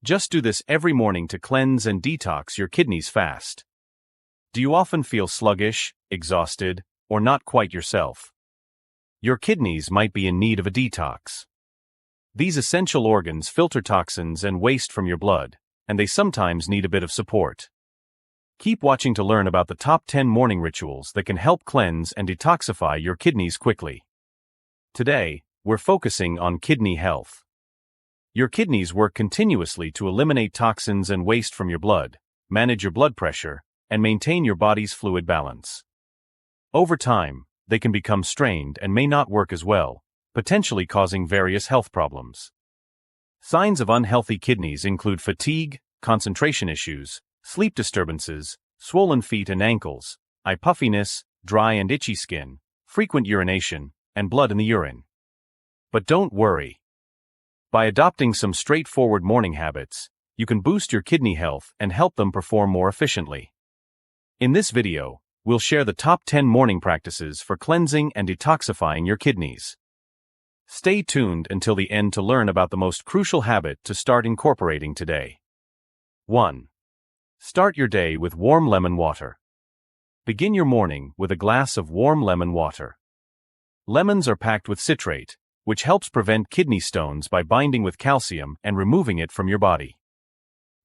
Just do this every morning to cleanse and detox your kidneys fast. Do you often feel sluggish, exhausted, or not quite yourself? Your kidneys might be in need of a detox. These essential organs filter toxins and waste from your blood, and they sometimes need a bit of support. Keep watching to learn about the top 10 morning rituals that can help cleanse and detoxify your kidneys quickly. Today, we're focusing on kidney health. Your kidneys work continuously to eliminate toxins and waste from your blood, manage your blood pressure, and maintain your body's fluid balance. Over time, they can become strained and may not work as well, potentially causing various health problems. Signs of unhealthy kidneys include fatigue, concentration issues, sleep disturbances, swollen feet and ankles, eye puffiness, dry and itchy skin, frequent urination, and blood in the urine. But don't worry. By adopting some straightforward morning habits, you can boost your kidney health and help them perform more efficiently. In this video, we'll share the top 10 morning practices for cleansing and detoxifying your kidneys. Stay tuned until the end to learn about the most crucial habit to start incorporating today. 1. Start your day with warm lemon water. Begin your morning with a glass of warm lemon water. Lemons are packed with citrate, which helps prevent kidney stones by binding with calcium and removing it from your body.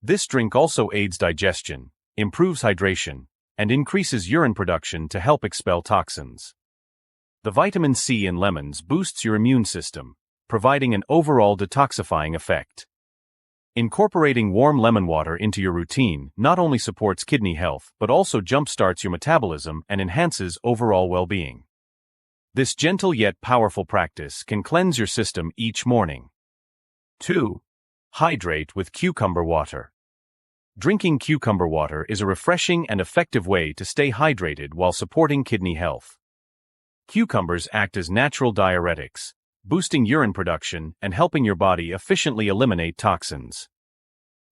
This drink also aids digestion, improves hydration, and increases urine production to help expel toxins. The vitamin C in lemons boosts your immune system, providing an overall detoxifying effect. Incorporating warm lemon water into your routine not only supports kidney health but also jumpstarts your metabolism and enhances overall well-being. This gentle yet powerful practice can cleanse your system each morning. 2. Hydrate with cucumber water. Drinking cucumber water is a refreshing and effective way to stay hydrated while supporting kidney health. Cucumbers act as natural diuretics, boosting urine production and helping your body efficiently eliminate toxins.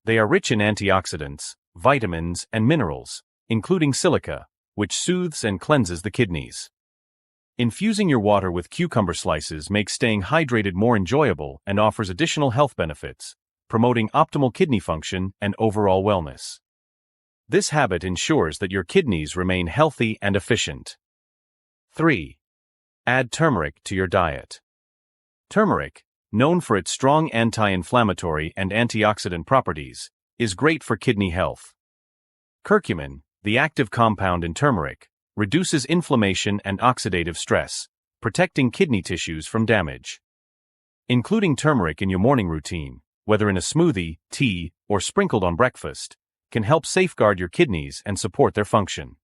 They are rich in antioxidants, vitamins, and minerals, including silica, which soothes and cleanses the kidneys. Infusing your water with cucumber slices makes staying hydrated more enjoyable and offers additional health benefits, promoting optimal kidney function and overall wellness. This habit ensures that your kidneys remain healthy and efficient. 3. Add turmeric to your diet. Turmeric, known for its strong anti-inflammatory and antioxidant properties, is great for kidney health. Curcumin, the active compound in turmeric, reduces inflammation and oxidative stress, protecting kidney tissues from damage. Including turmeric in your morning routine, whether in a smoothie, tea, or sprinkled on breakfast, can help safeguard your kidneys and support their function.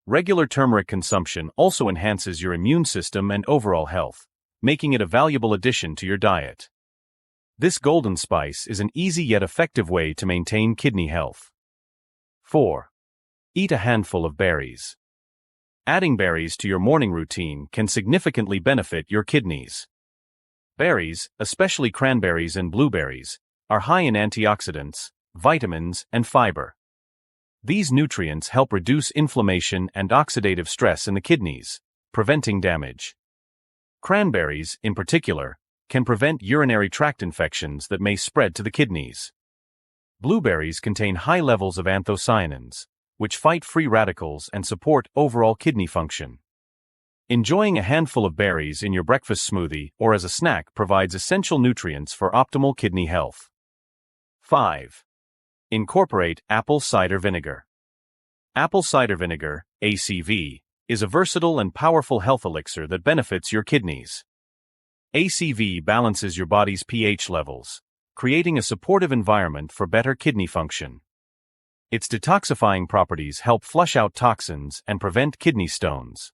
Regular turmeric consumption also enhances your immune system and overall health, making it a valuable addition to your diet. This golden spice is an easy yet effective way to maintain kidney health. 4. Eat a handful of berries. Adding berries to your morning routine can significantly benefit your kidneys. Berries, especially cranberries and blueberries, are high in antioxidants, vitamins, and fiber. These nutrients help reduce inflammation and oxidative stress in the kidneys, preventing damage. Cranberries, in particular, can prevent urinary tract infections that may spread to the kidneys. Blueberries contain high levels of anthocyanins, which fight free radicals and support overall kidney function. Enjoying a handful of berries in your breakfast smoothie or as a snack provides essential nutrients for optimal kidney health. 5. Incorporate apple cider vinegar. Apple cider vinegar, ACV, is a versatile and powerful health elixir that benefits your kidneys. ACV balances your body's pH levels, creating a supportive environment for better kidney function. Its detoxifying properties help flush out toxins and prevent kidney stones.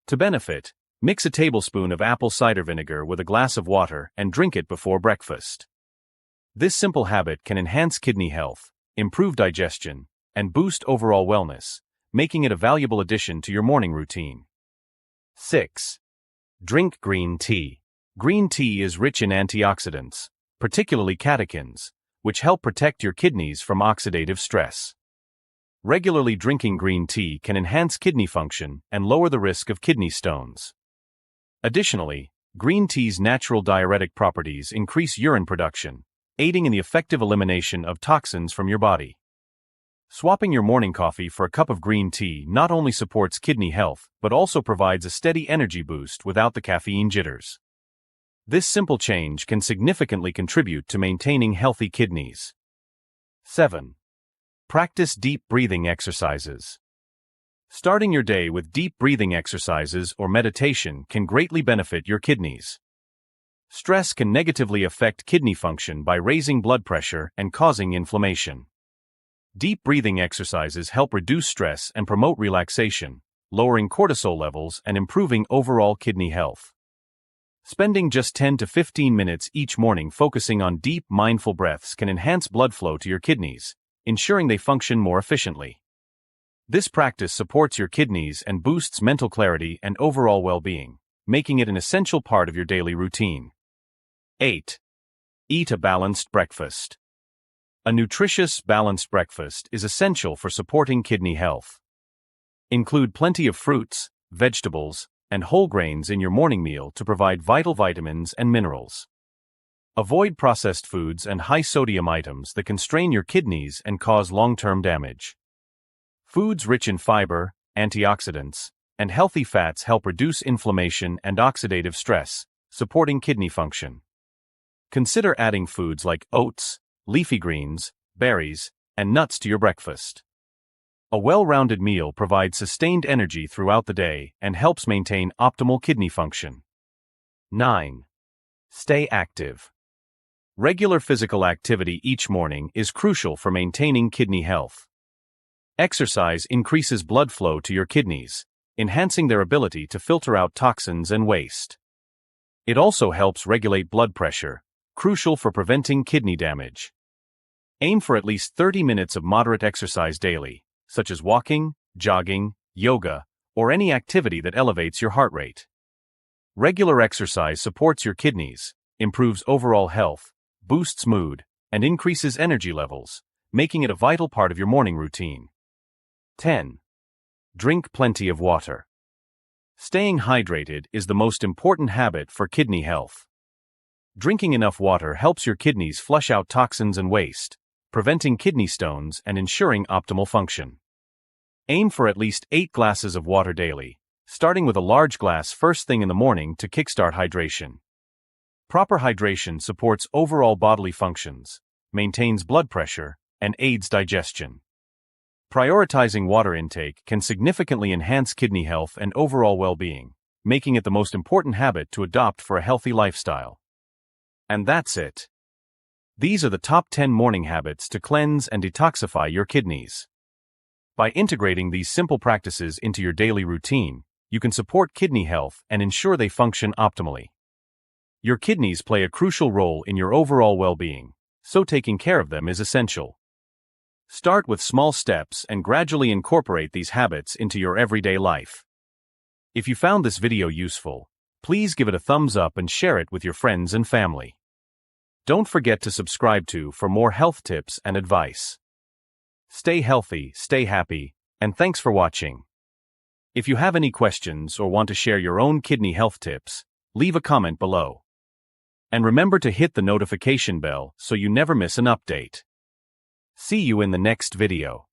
To benefit, mix a tablespoon of apple cider vinegar with a glass of water and drink it before breakfast. This simple habit can enhance kidney health, improve digestion, and boost overall wellness, making it a valuable addition to your morning routine. 6. Drink green tea. Green tea is rich in antioxidants, particularly catechins, which help protect your kidneys from oxidative stress. Regularly drinking green tea can enhance kidney function and lower the risk of kidney stones. Additionally, green tea's natural diuretic properties increase urine production, aiding in the effective elimination of toxins from your body. Swapping your morning coffee for a cup of green tea not only supports kidney health, but also provides a steady energy boost without the caffeine jitters. This simple change can significantly contribute to maintaining healthy kidneys. 7. Practice deep breathing exercises. Starting your day with deep breathing exercises or meditation can greatly benefit your kidneys. Stress can negatively affect kidney function by raising blood pressure and causing inflammation. Deep breathing exercises help reduce stress and promote relaxation, lowering cortisol levels and improving overall kidney health. Spending just 10 to 15 minutes each morning focusing on deep, mindful breaths can enhance blood flow to your kidneys, ensuring they function more efficiently. This practice supports your kidneys and boosts mental clarity and overall well-being, making it an essential part of your daily routine. 8. Eat a balanced breakfast. A nutritious, balanced breakfast is essential for supporting kidney health. Include plenty of fruits, vegetables, and whole grains in your morning meal to provide vital vitamins and minerals. Avoid processed foods and high-sodium items that can strain your kidneys and cause long-term damage. Foods rich in fiber, antioxidants, and healthy fats help reduce inflammation and oxidative stress, supporting kidney function. Consider adding foods like oats, leafy greens, berries, and nuts to your breakfast. A well-rounded meal provides sustained energy throughout the day and helps maintain optimal kidney function. 9. Stay active. Regular physical activity each morning is crucial for maintaining kidney health. Exercise increases blood flow to your kidneys, enhancing their ability to filter out toxins and waste. It also helps regulate blood pressure, crucial for preventing kidney damage. Aim for at least 30 minutes of moderate exercise daily, such as walking, jogging, yoga, or any activity that elevates your heart rate. Regular exercise supports your kidneys, improves overall health, boosts mood, and increases energy levels, making it a vital part of your morning routine. 10. Drink plenty of water. Staying hydrated is the most important habit for kidney health. Drinking enough water helps your kidneys flush out toxins and waste, preventing kidney stones and ensuring optimal function. Aim for at least 8 glasses of water daily, starting with a large glass first thing in the morning to kickstart hydration. Proper hydration supports overall bodily functions, maintains blood pressure, and aids digestion. Prioritizing water intake can significantly enhance kidney health and overall well-being, making it the most important habit to adopt for a healthy lifestyle. And that's it. These are the top 10 morning habits to cleanse and detoxify your kidneys. By integrating these simple practices into your daily routine, you can support kidney health and ensure they function optimally. Your kidneys play a crucial role in your overall well-being, so taking care of them is essential. Start with small steps and gradually incorporate these habits into your everyday life. If you found this video useful, please give it a thumbs up and share it with your friends and family. Don't forget to subscribe for more health tips and advice. Stay healthy, stay happy, and thanks for watching. If you have any questions or want to share your own kidney health tips, leave a comment below. And remember to hit the notification bell so you never miss an update. See you in the next video.